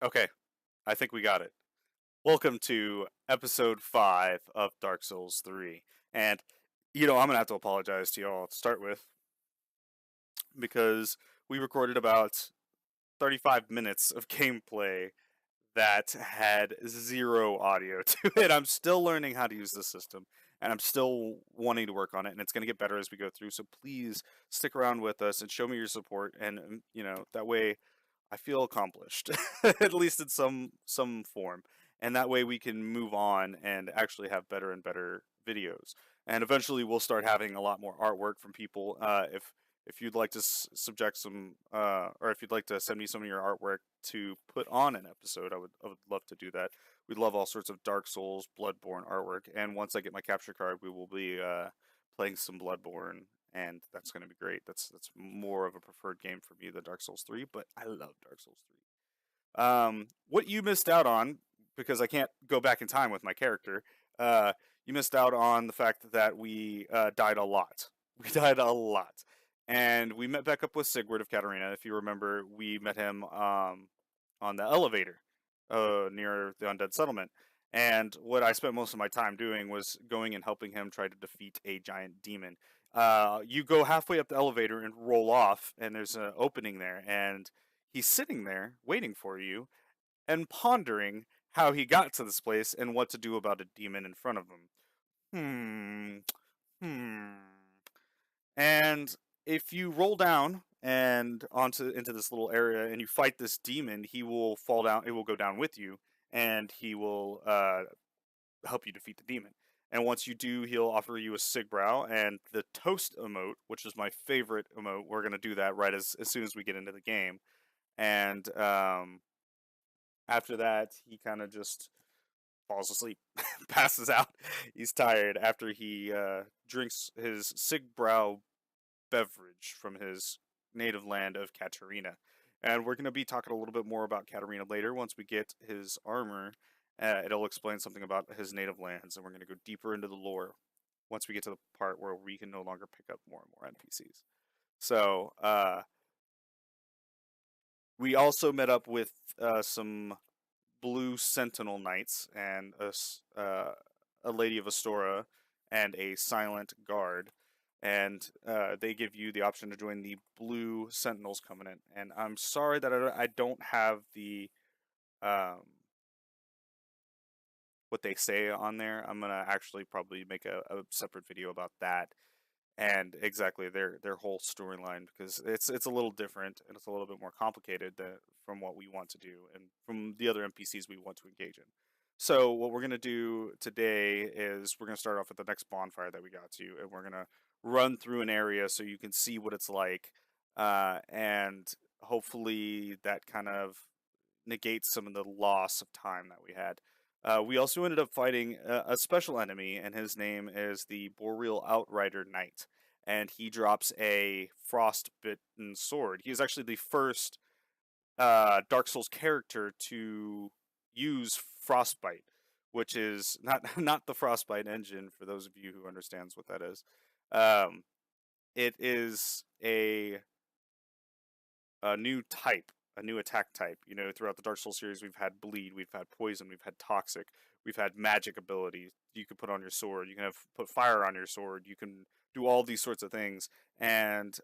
Okay, I think we got it. Welcome to episode 5 of Dark Souls 3. And, I'm going to have to apologize to y'all to start with because we recorded about 35 minutes of gameplay that had zero audio to it. I'm still learning how to use the system and I'm still wanting to work on it, and it's going to get better as we go through. So please stick around with us and show me your support, and that way I feel accomplished, at least in some form, and that way we can move on and actually have better and better videos. And eventually, we'll start having a lot more artwork from people. If you'd like to subject some, or if you'd like to send me some of your artwork to put on an episode, I would love to do that. We love all sorts of Dark Souls, Bloodborne artwork, and once I get my capture card, we will be playing some Bloodborne, and that's going to be great. That's more of a preferred game for me than Dark Souls 3, but I love Dark Souls 3. What you missed out on, because I can't go back in time with my character, you missed out on the fact that we died a lot. We died a lot. And we met back up with Sigurd of Katarina. If you remember, we met him on the elevator near the Undead Settlement. And what I spent most of my time doing was going and helping him try to defeat a giant demon. You go halfway up the elevator and roll off, and there's an opening there, and he's sitting there waiting for you and pondering how he got to this place and what to do about a demon in front of him. Hmm. And if you roll down and onto into this little area and you fight this demon, he will fall down. It will go down with you, and he will help you defeat the demon. And once you do, he'll offer you a Sigbrow and the toast emote, which is my favorite emote. We're gonna do that right as soon as we get into the game. And after that, he kind of just falls asleep, passes out. He's tired after he drinks his Sigbrow beverage from his native land of Katarina. And we're going to be talking a little bit more about Katarina later once we get his armor. It'll explain something about his native lands, and we're going to go deeper into the lore once we get to the part where we can no longer pick up more and more NPCs. So, we also met up with some blue sentinel knights and a lady of Astora and a silent guard, and they give you the option to join the blue sentinels covenant. And I'm sorry that I don't have the um, what they say on there. I'm gonna actually probably make a separate video about that and exactly their whole storyline, because it's a little different and it's a little bit more complicated from what we want to do and from the other NPCs we want to engage in. So what we're gonna do today is we're gonna start off with the next bonfire that we got to, and we're gonna run through an area so you can see what it's like, and hopefully that kind of negates some of the loss of time that we had. We also ended up fighting a special enemy, and his name is the Boreal Outrider Knight. And he drops a frostbitten sword. He is actually the first Dark Souls character to use frostbite, which is not the frostbite engine. For those of you who understands what that is, um, it is a new type, a new attack type. Throughout the Dark Souls series, we've had bleed, we've had poison, we've had toxic, we've had magic abilities you can put on your sword. You can put fire on your sword. You can do all these sorts of things, and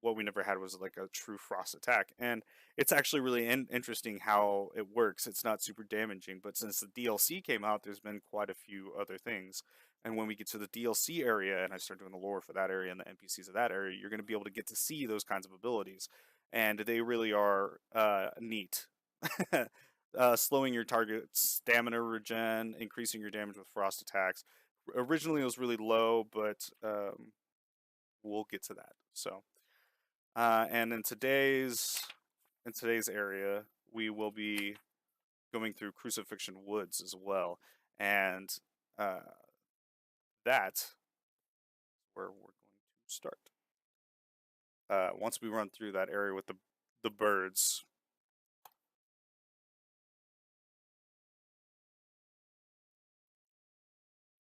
what we never had was like a true frost attack. And it's actually really interesting how it works. It's not super damaging, but since the DLC came out, there's been quite a few other things. And when we get to the DLC area and I start doing the lore for that area and the NPCs of that area, you're going to be able to get to see those kinds of abilities. And they really are neat. Slowing your target's stamina regen, increasing your damage with frost attacks. Originally, it was really low, but we'll get to that. So, and in today's area, we will be going through Crucifixion Woods as well, and uh, that's where we're going to start. Once we run through that area with the birds,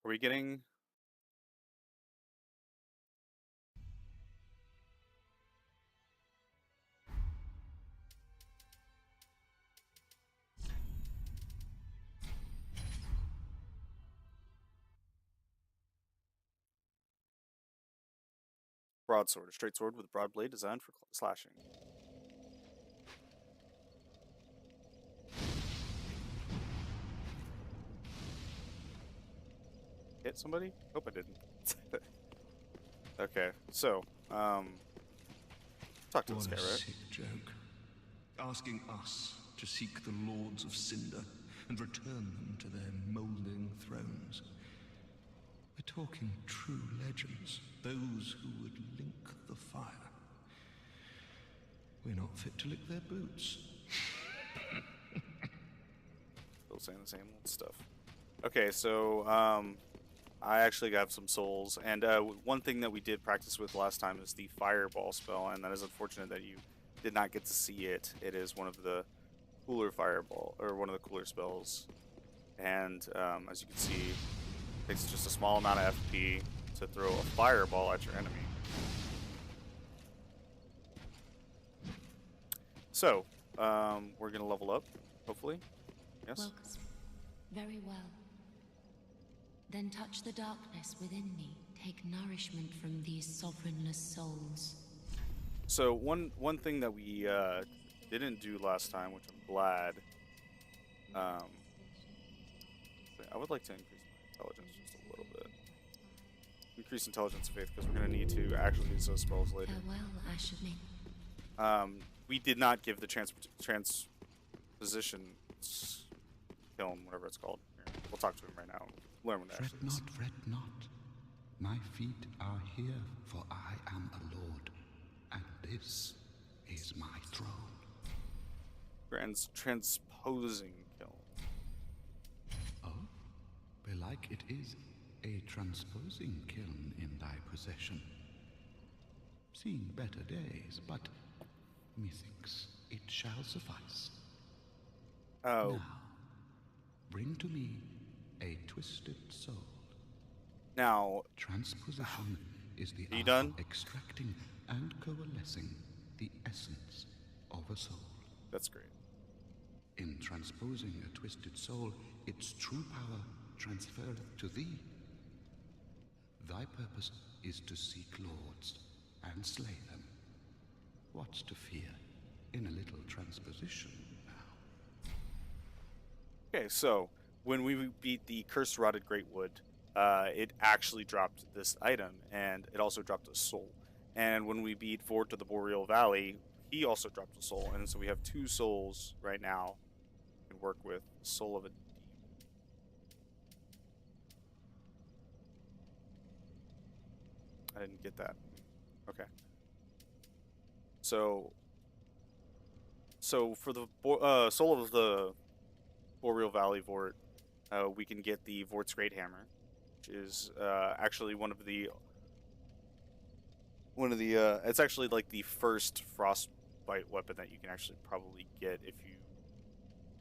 are we getting? Broadsword, a straight sword with a broad blade designed for slashing. Hit somebody? Hope I didn't. Okay, so, talk to this guy, What a right? sick joke. Asking us to seek the Lords of Cinder and return them to their moulding thrones. We're talking true legends, those who would link the fire. We're not fit to lick their boots. Still saying the same old stuff. Okay, so, I actually have some souls, and one thing that we did practice with last time is the fireball spell, and that is unfortunate that you did not get to see it. It is one of the cooler fireball, or one of the cooler spells, and as you can see, it takes just a small amount of FP to throw a fireball at your enemy. So, we're gonna level up, hopefully. Yes? Welcome. Very well. Then touch the darkness within me. Take nourishment from these sovereignless souls. So one thing that we didn't do last time, which I'm glad, I would like to increase my intelligence just a little bit. Increase intelligence and faith, because we're going to need to actually use those spells later. Farewell, Ashming. We did not give the transposition kiln, whatever it's called. Here, we'll talk to him right now. Learn what that actually is. Fret not. My feet are here, for I am a lord, and this is my throne. Transposing kiln. Oh, belike it is a transposing kiln in thy possession. Seen better days, but methinks it shall suffice. Oh. Now, bring to me a twisted soul. Now, Transposition is the you art done? of extracting and coalescing the essence of a soul. That's great. In transposing a twisted soul, its true power transferred to thee. Thy purpose is to seek lords and slay them. What's to fear in a little transposition now? Okay, so when we beat the Cursed Rotted Greatwood, it actually dropped this item, and it also dropped a soul. And when we beat Ford to the Boreal Valley, he also dropped a soul, and so we have 2 souls right now we can work with. Soul of a Demon. I didn't get that. Okay. So for the Soul of the Boreal Valley Vort, we can get the Vort's Great Hammer, which is actually one of the it's actually like the first frostbite weapon that you can actually probably get if you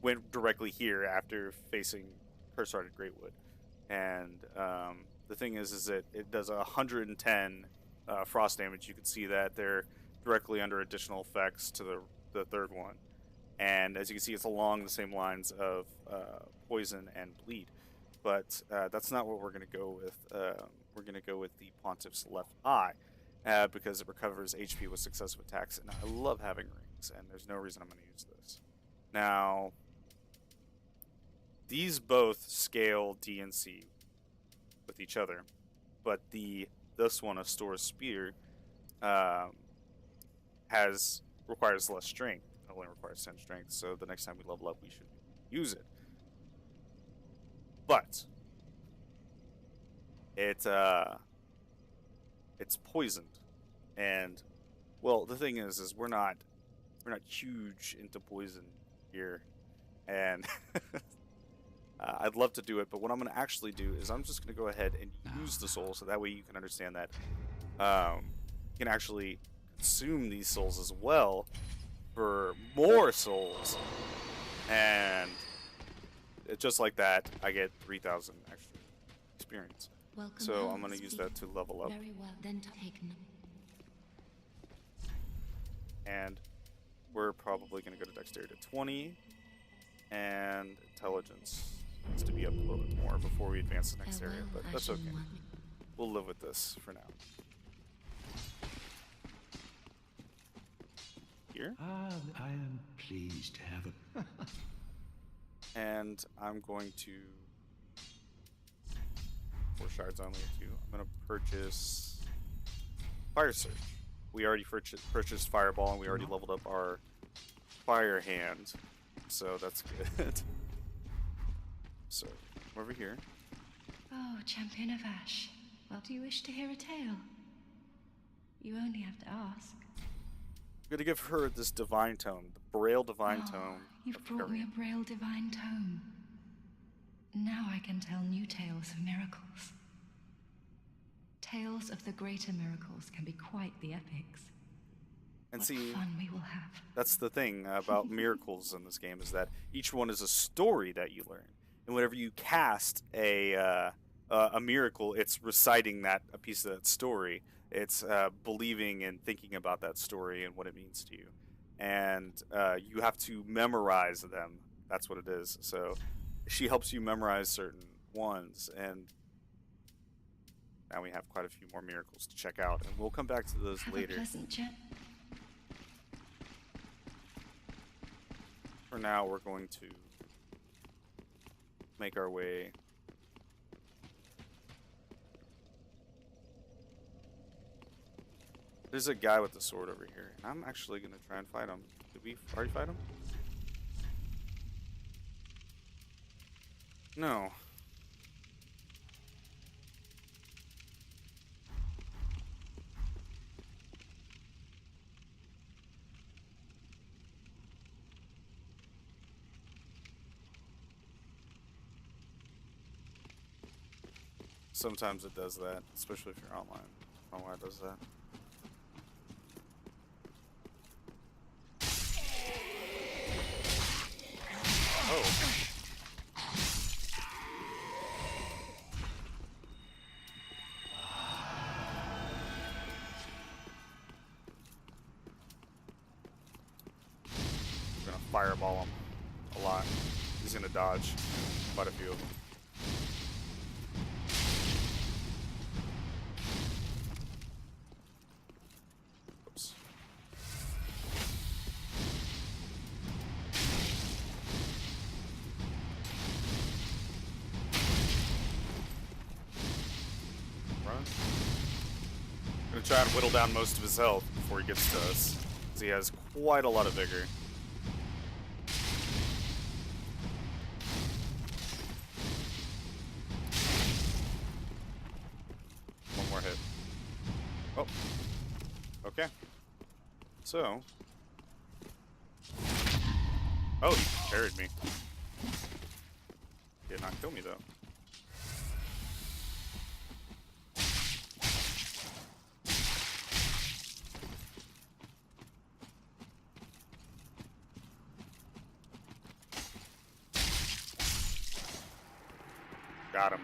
went directly here after facing Cursed Rotted Greatwood. And the thing is that it does 110 frost damage. You can see that they're directly under additional effects to the third one. And as you can see, it's along the same lines of poison and bleed. But that's not what we're going to go with. We're going to go with the Pontiff's Left Eye, because it recovers HP with successive attacks. And I love having rings, and there's no reason I'm going to use this. Now, these both scale D and C with each other, but this one, a Store's Spear, requires less strength. It only requires 10 strength, so the next time we level up, we should use it. But it's poisoned, and well, the thing is we're not huge into poison here, and I'd love to do it, but what I'm going to actually do is I'm just going to go ahead and use the soul, so that way you can understand that you can actually consume these souls as well for more souls, and just like that, I get 3,000 extra experience. Welcome So home, I'm going to use that to level up. Very well. Then take And we're probably going to go to Dexterity to 20, and Intelligence needs to be up a little bit more before we advance to the next area, but that's okay. We'll live with this for now. here. I am pleased to have a... And I'm going to 4 shards only 2. I'm gonna purchase Fire Surge. We already purchased Fireball, and we already leveled up our Fire Hand, so that's good. So over here. Oh, Champion of Ash. Well, do you wish to hear a tale? You only have to ask. I'm gonna give her this Divine Tome, the Braille Divine Tome. You've brought me a Braille Divine Tome. Now I can tell new tales of miracles. Tales of the greater miracles can be quite the epics. And What see, fun we will have. that's the thing about miracles in this game, is that each one is a story that you learn. And whenever you cast a miracle, it's reciting a piece of that story. It's believing and thinking about that story and what it means to you. And you have to memorize them. That's what it is. So she helps you memorize certain ones. And now we have quite a few more miracles to check out. And we'll come back to those Have later. a pleasant journey. For now, we're going to make our way. There's a guy with the sword over here. I'm actually going to try and fight him. Did we already fight him? No. Sometimes it does that, especially if you're online. I don't know why it does that. Oh. We're gonna fireball him a lot. He's gonna dodge quite a few of them. Oops. Run. Gonna try and whittle down most of his health before he gets to us, because he has quite a lot of vigor. One more hit. Oh. Okay. So. Oh, he carried me. Did not kill me though. Got him.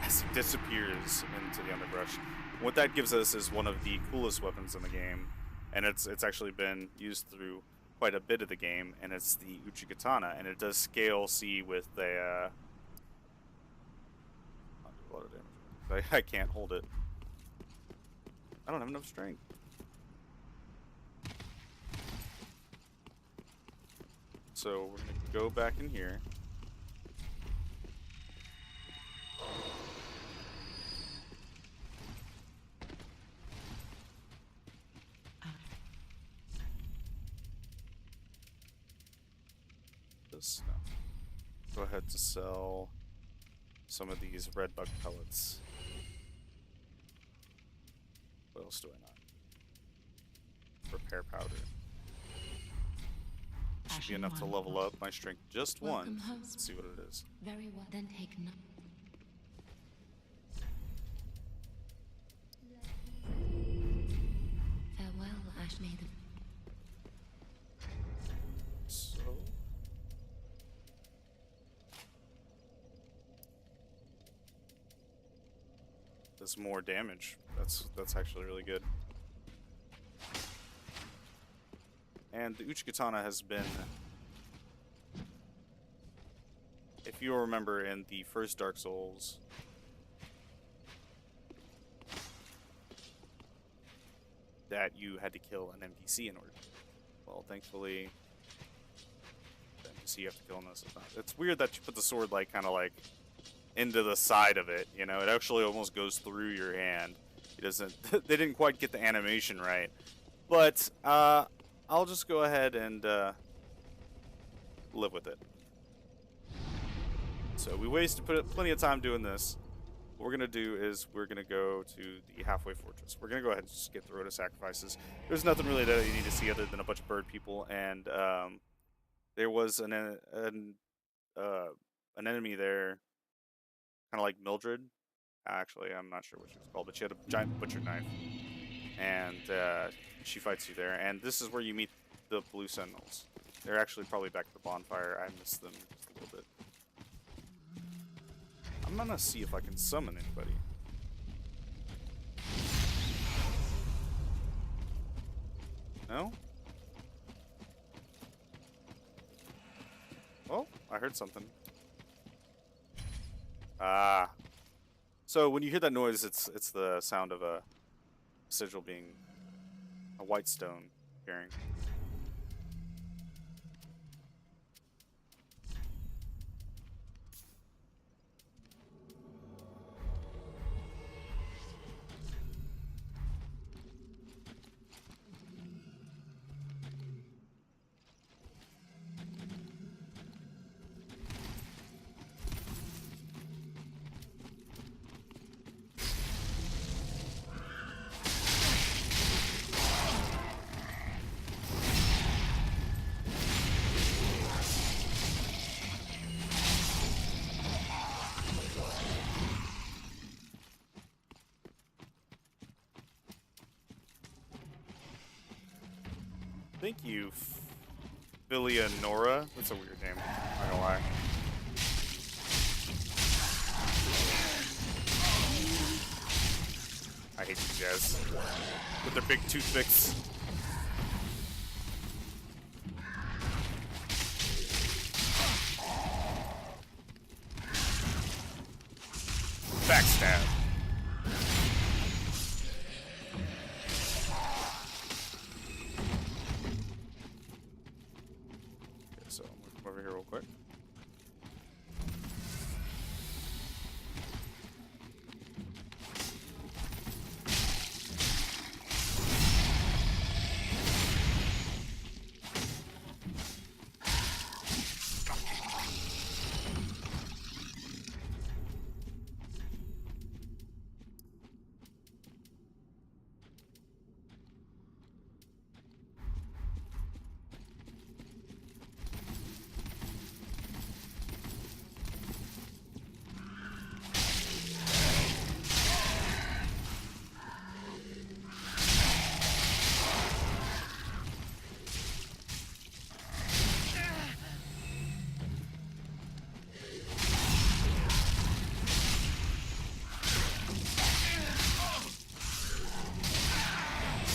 As he disappears into the underbrush. What that gives us is one of the coolest weapons in the game, and it's actually been used through quite a bit of the game, and it's the Uchigatana, and it does scale C with a I'll do a lot of damage. I can't hold it. I don't have enough strength. So we're gonna go back in here. This no. Go ahead to sell some of these red bug pellets. What else do I not? Repair powder. Should be enough to level up my strength just Welcome once. home. Let's see what it is. Very well. Then take no. Farewell, Ash Maiden. So does more damage. That's actually really good. And the Uchigatana has been, if you remember in the first Dark Souls, that you had to kill an NPC in order to. Well, thankfully, the NPC you have to kill in this is not. It's weird that you put the sword like kind of like into the side of it. You know, it actually almost goes through your hand. It doesn't. They didn't quite get the animation right, but I'll just go ahead and live with it. So we wasted plenty of time doing this. What we're going to do is we're going to go to the halfway fortress. We're going to go ahead and just skip the road of sacrifices. There's nothing really that you need to see other than a bunch of bird people, and there was an enemy there, kind of like Mildred. Actually, I'm not sure what she was called, but she had a giant butcher knife, and she fights you there. And this is where you meet the blue sentinels. They're actually probably back at the bonfire. I missed them just a little bit. I'm gonna see if I can summon anybody. No? Oh, I heard something. Ah. So when you hear that noise, it's the sound of a sigil being a white stone appearing. Thank you, Philia Nora. That's a weird name. Not gonna lie. I hate these guys with their big toothpicks. Backstab. So I'm gonna come over here real quick.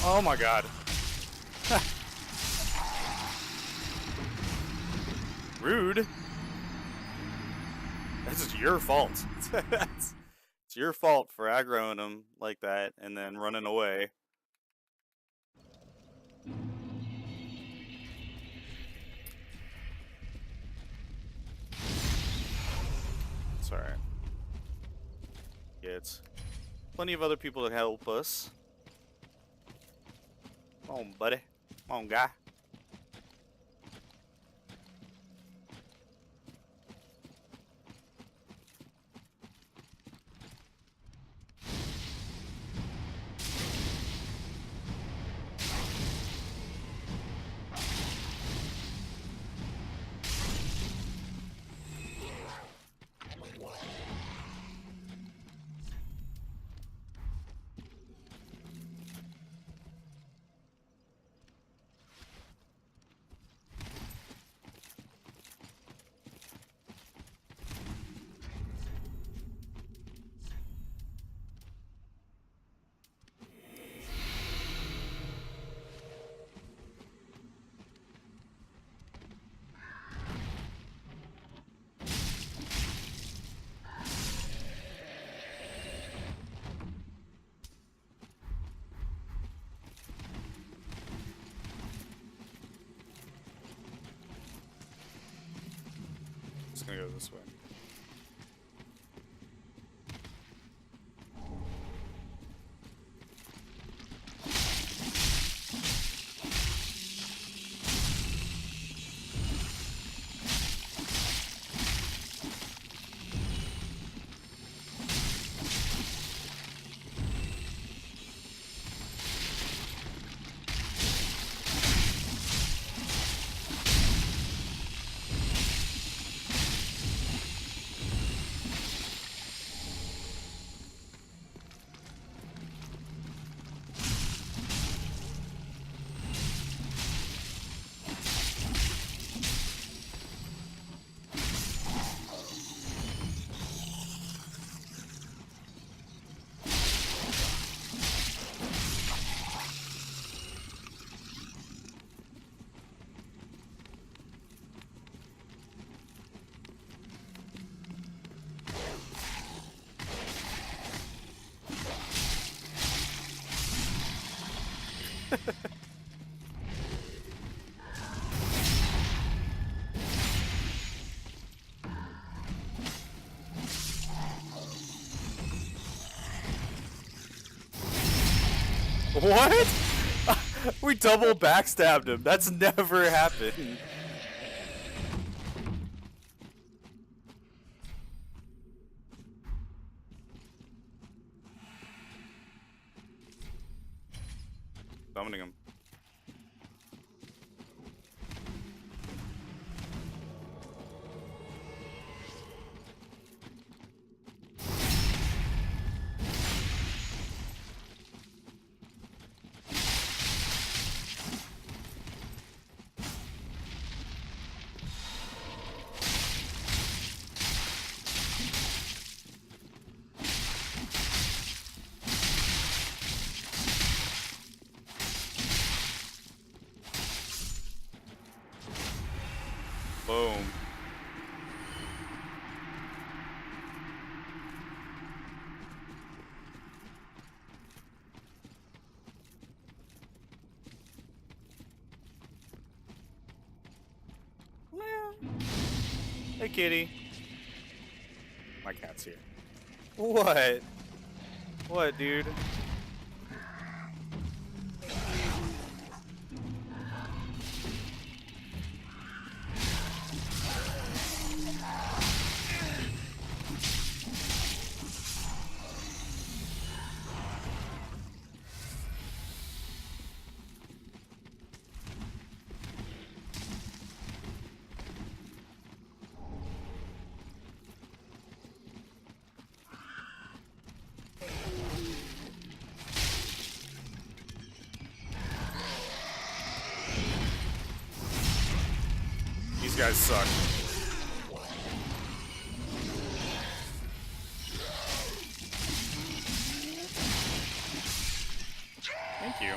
Oh my god. Rude. This is your fault. It's your fault for aggroing him like that and then running away. It's alright. It's plenty of other people to help us. Come on, buddy. Come on, guy. Just gonna go this way. What? We double backstabbed him. That's never happened. Summoning him. Boom. Hey, kitty. My cat's here. What? What, dude? These guys suck. Thank you.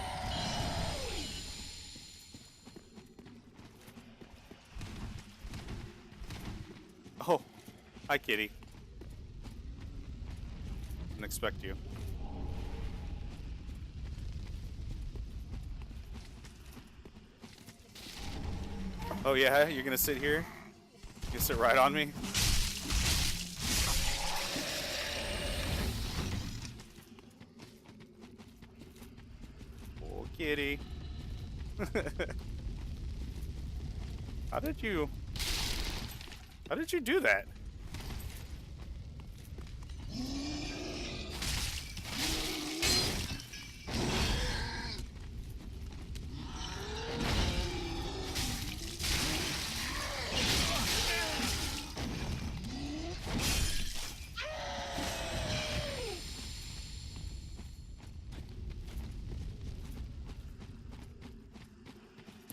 Oh, hi, kitty. Didn't expect you. Oh yeah, you're gonna sit here? You gonna sit right on me? Oh, kitty. How did you do that?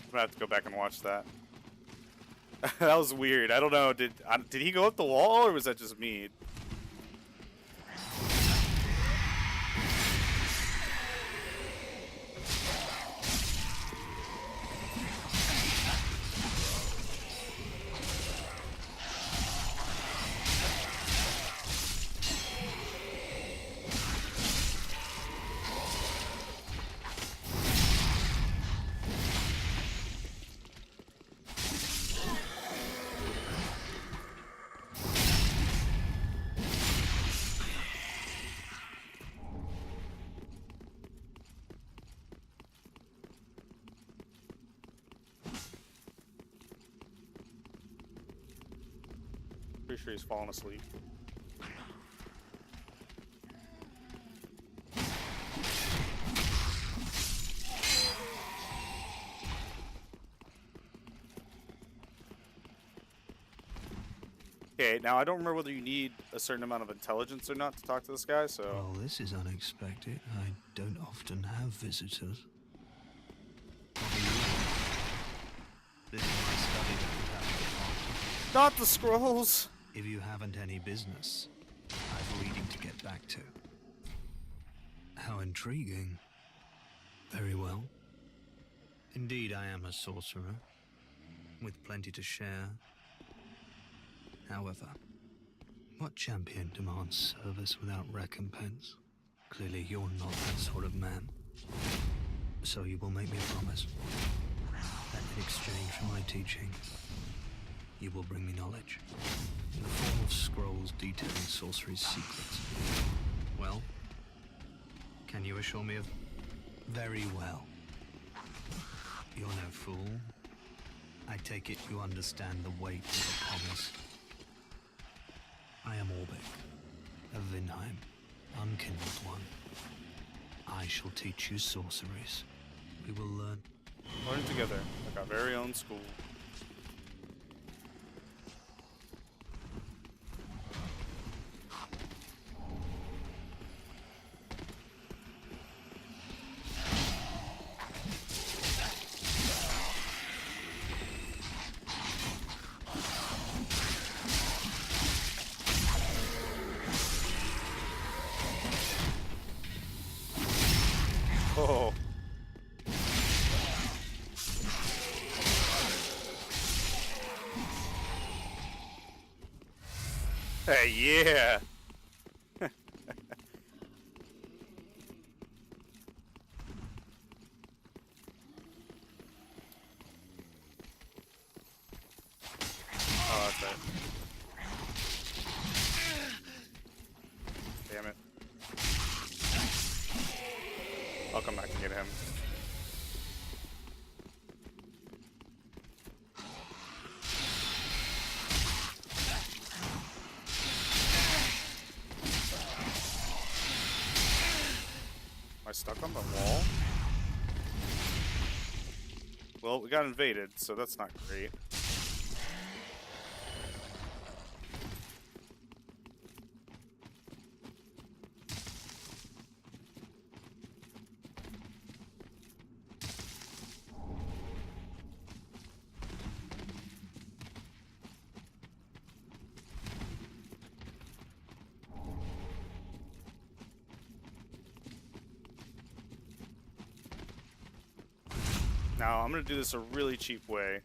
I'm gonna have to go back and watch that. That was weird. I don't know. Did he go up the wall, or was that just me? Pretty sure he's fallen asleep. Okay, now I don't remember whether you need a certain amount of intelligence or not to talk to this guy, so... Well, this is unexpected. I don't often have visitors. This is my study that Not the scrolls! if you haven't any business, I've reading to get back to. How intriguing. Very well. Indeed, I am a sorcerer, with plenty to share. However, what champion demands service without recompense? Clearly, you're not that sort of man. So you will make me a promise that in exchange for my teaching, you will bring me knowledge in the form of scrolls detailing sorcery's secrets. Well, can you assure me of... Very well. You're no fool. I take it you understand the weight of a promise. I am Orbeck, of Vinheim, unkindled one. I shall teach you sorceries. We will learn Together, like our very own school. Oh. Hey, yeah. Oh, that's it. Damn it. I'll come back and get him. Am I stuck on the wall? Well, we got invaded, so that's not great. Now, I'm gonna do this a really cheap way.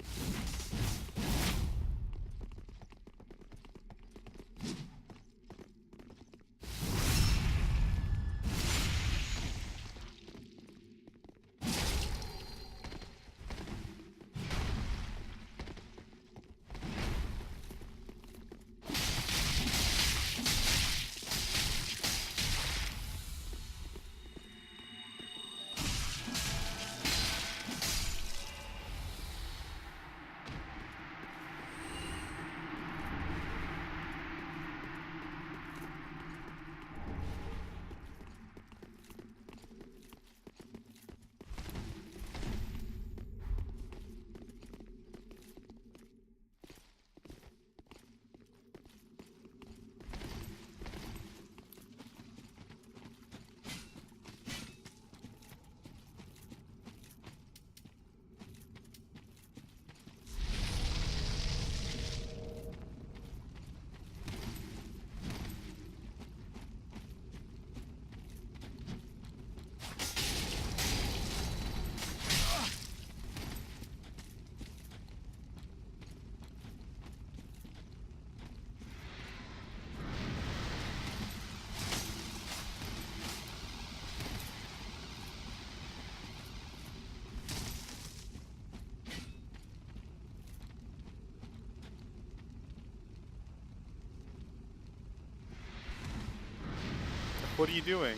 What are you doing?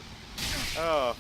Oh.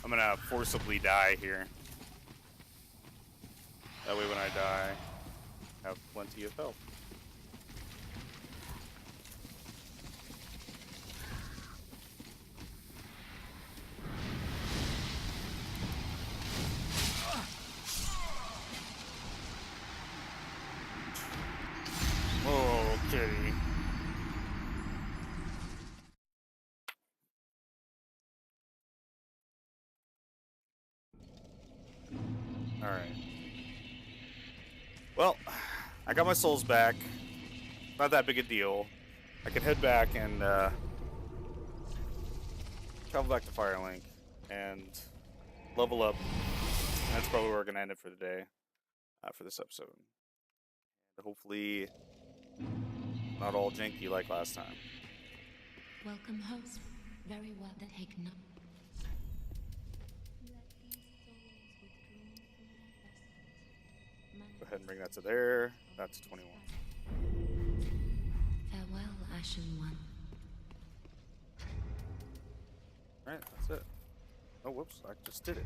I'm gonna forcibly die here. That way when I die, I have plenty of health. Oh, kitty. Alright. Well, I got my souls back. Not that big a deal. I can head back and travel back to Firelink and level up. And that's probably where we're gonna end it for the day, for this episode. Hopefully, not all janky like last time. Welcome, host. Very well. Take no. Go ahead and bring that to there. That's 21. Farewell, Ashen One. Alright, that's it. Oh, whoops, I just did it.